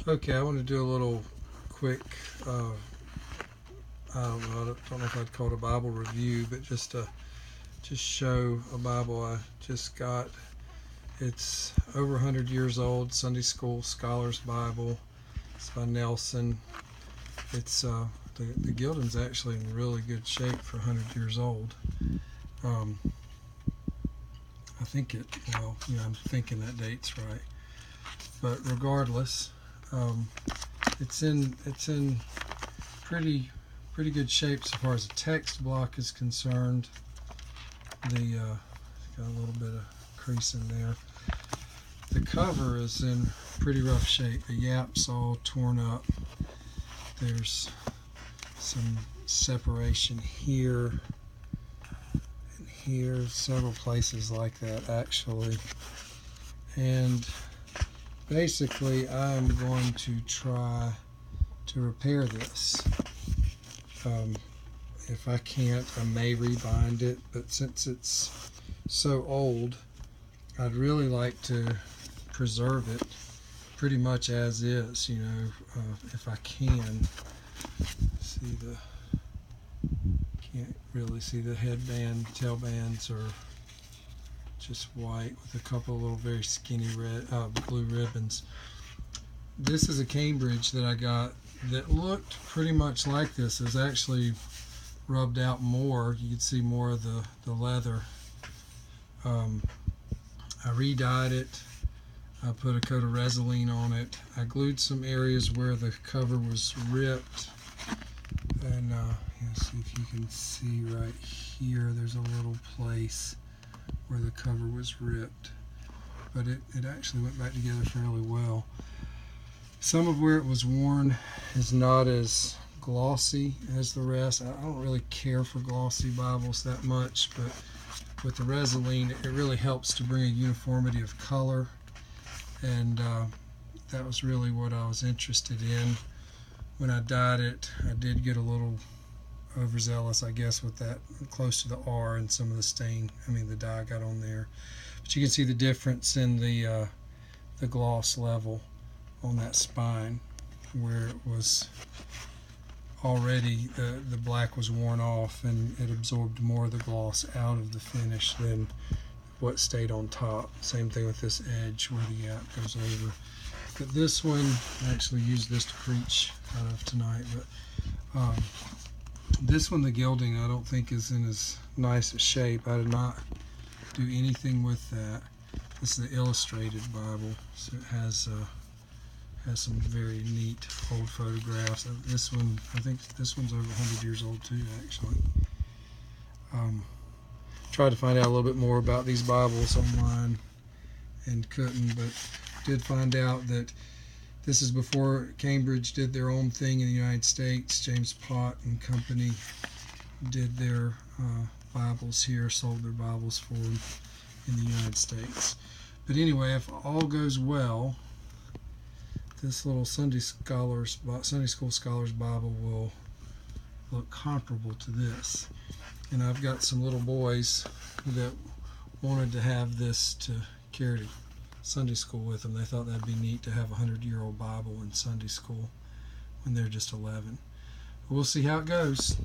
Okay, I want to do a little quick, I don't know if I'd call it a Bible review, but just show a Bible I just got. It's over 100 years old, Sunday School Scholars Bible. It's by Nelson. It's the Gilding's actually in really good shape for 100 years old. Um, I think it. Well, I'm thinking that date's right. But regardless, um, it's in pretty good shape so far as the text block is concerned. Got a little bit of crease in there. The cover is in pretty rough shape. The yap's all torn up. There's some separation here and here, several places like that actually. And basically I'm going to try to repair this. If I can't, I may rebind it, but since it's so old, I'd really like to preserve it pretty much as is, if I can. Can't really see the headband, tail bands are just white with a couple of little very skinny red, blue ribbons. This is a Cambridge that I got that looked pretty much like this. It was actually rubbed out more. You could see more of the leather. I re-dyed it. I put a coat of Resolene on it. I glued some areas where the cover was ripped. And see if you can see right here, there's a little place where the cover was ripped. But it actually went back together fairly well. Some of where it was worn is not as glossy as the rest. I don't really care for glossy Bibles that much, but with the Resolene, it really helps to bring a uniformity of color, and that was really what I was interested in. When I dyed it, I did get a little overzealous, I guess, with that close to the R and some of the dye got on there. But you can see the difference in the gloss level on that spine, where it was already the black was worn off and it absorbed more of the gloss out of the finish than what stayed on top. Same thing with this edge where the yap goes over. But this one, I actually used this to preach out of tonight, but this one, the gilding, I don't think is in as nice a shape. I did not do anything with that. This is the illustrated Bible, so it has some very neat old photographs. This one, I think this one's over 100 years old too, actually. Tried to find out a little bit more about these Bibles online and couldn't, but did find out that this is before Cambridge did their own thing in the United States. James Pott and Company did their Bibles here, sold their Bibles for them in the United States. But anyway, if all goes well, this little Sunday School Scholars Bible will look comparable to this. And I've got some little boys that wanted to have this to carry to Sunday school with them. They thought that'd be neat to have a 100-year-old Bible in Sunday school when they're just 11. We'll see how it goes.